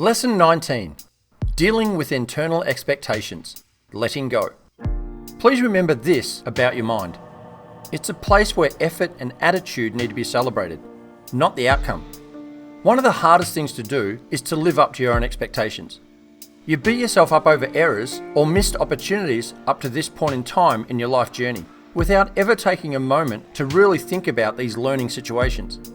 Lesson 19. Dealing with internal expectations. Letting go. Please remember this about your mind. It's a place where effort and attitude need to be celebrated, not the outcome. One of the hardest things to do is to live up to your own expectations. You beat yourself up over errors or missed opportunities up to this point in time in your life journey, without ever taking a moment to really think about these learning situations.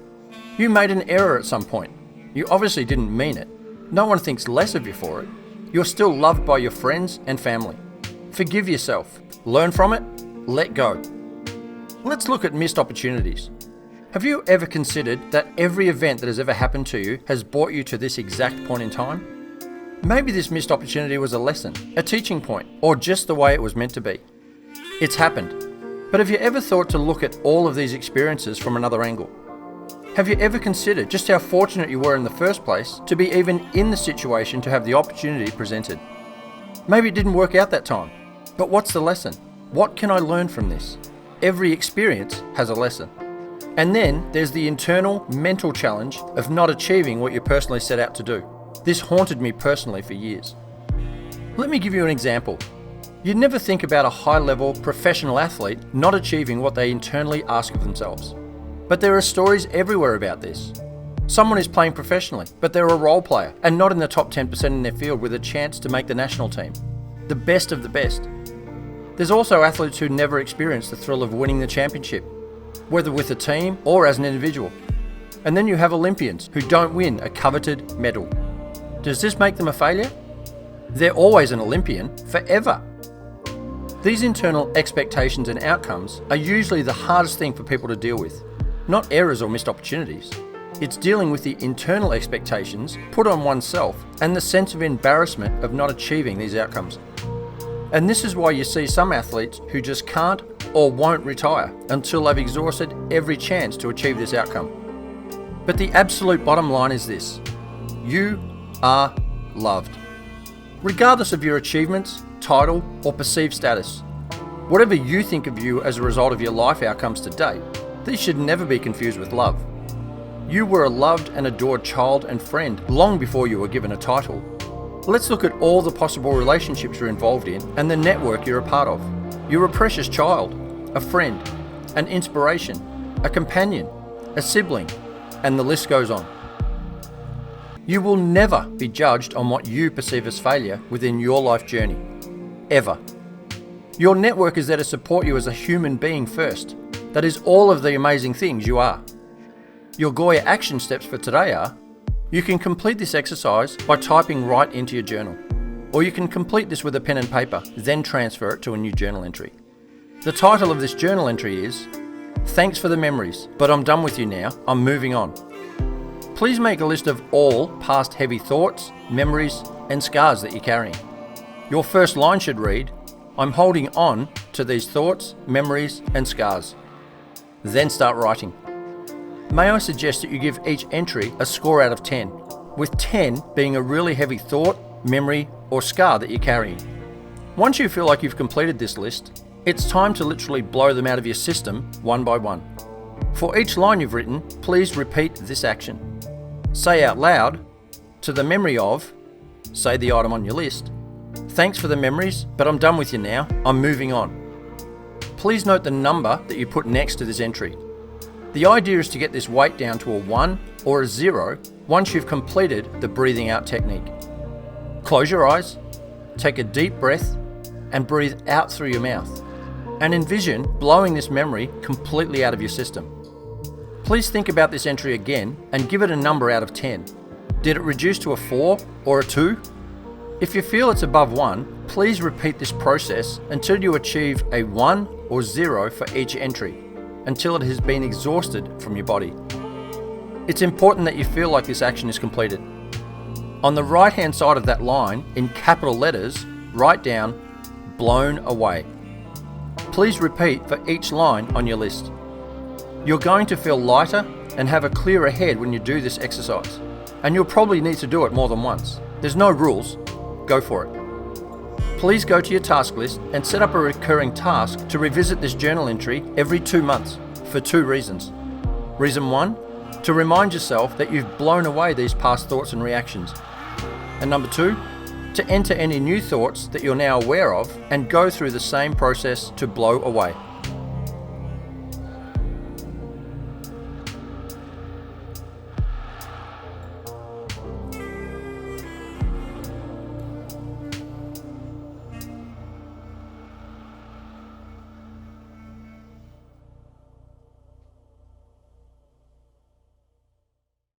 You made an error at some point. You obviously didn't mean it. No one thinks less of you for it. You're still loved by your friends and family. Forgive yourself. Learn from it. Let go. Let's look at missed opportunities. Have you ever considered that every event that has ever happened to you has brought you to this exact point in time? Maybe this missed opportunity was a lesson, a teaching point, or just the way it was meant to be. It's happened. But have you ever thought to look at all of these experiences from another angle? Have you ever considered just how fortunate you were in the first place to be even in the situation to have the opportunity presented? Maybe it didn't work out that time, but what's the lesson? What can I learn from this? Every experience has a lesson. And then there's the internal mental challenge of not achieving what you personally set out to do. This haunted me personally for years. Let me give you an example. You'd never think about a high-level professional athlete not achieving what they internally ask of themselves. But there are stories everywhere about this. Someone is playing professionally, but they're a role player and not in the top 10% in their field with a chance to make the national team. The best of the best. There's also athletes who never experience the thrill of winning the championship, whether with a team or as an individual. And then you have Olympians who don't win a coveted medal. Does this make them a failure? They're always an Olympian, forever. These internal expectations and outcomes are usually the hardest thing for people to deal with. Not errors or missed opportunities. It's dealing with the internal expectations put on oneself and the sense of embarrassment of not achieving these outcomes. And this is why you see some athletes who just can't or won't retire until they've exhausted every chance to achieve this outcome. But the absolute bottom line is this: you are loved. Regardless of your achievements, title, or perceived status, whatever you think of you as a result of your life outcomes to date, these should never be confused with love. You were a loved and adored child and friend long before you were given a title. Let's look at all the possible relationships you're involved in and the network you're a part of. You're a precious child, a friend, an inspiration, a companion, a sibling, and the list goes on. You will never be judged on what you perceive as failure within your life journey. Ever. Your network is there to support you as a human being first. That is all of the amazing things you are. Your Goya action steps for today are: you can complete this exercise by typing right into your journal. Or you can complete this with a pen and paper, then transfer it to a new journal entry. The title of this journal entry is, "Thanks for the memories, but I'm done with you now, I'm moving on." Please make a list of all past heavy thoughts, memories, and scars that you're carrying. Your first line should read, "I'm holding on to these thoughts, memories, and scars." Then start writing. May I suggest that you give each entry a score out of 10, with 10 being a really heavy thought, memory, or scar that you're carrying. Once you feel like you've completed this list, it's time to literally blow them out of your system one by one. For each line you've written, please repeat this action. Say out loud, "To the memory of," say the item on your list, "Thanks for the memories, but I'm done with you now, I'm moving on." Please note the number that you put next to this entry. The idea is to get this weight down to a 1 or a 0 once you've completed the breathing out technique. Close your eyes, take a deep breath, and breathe out through your mouth. And envision blowing this memory completely out of your system. Please think about this entry again and give it a number out of 10. Did it reduce to a 4 or a 2? If you feel it's above 1, please repeat this process until you achieve a 1 or 0 for each entry, until it has been exhausted from your body. It's important that you feel like this action is completed. On the right hand side of that line, in capital letters, write down "blown away." Please repeat for each line on your list. You're going to feel lighter and have a clearer head when you do this exercise, and you'll probably need to do it more than once. There's no rules, go for it. Please go to your task list and set up a recurring task to revisit this journal entry every 2 months for 2 reasons. Reason 1, to remind yourself that you've blown away these past thoughts and reactions. And number 2, to enter any new thoughts that you're now aware of and go through the same process to blow away.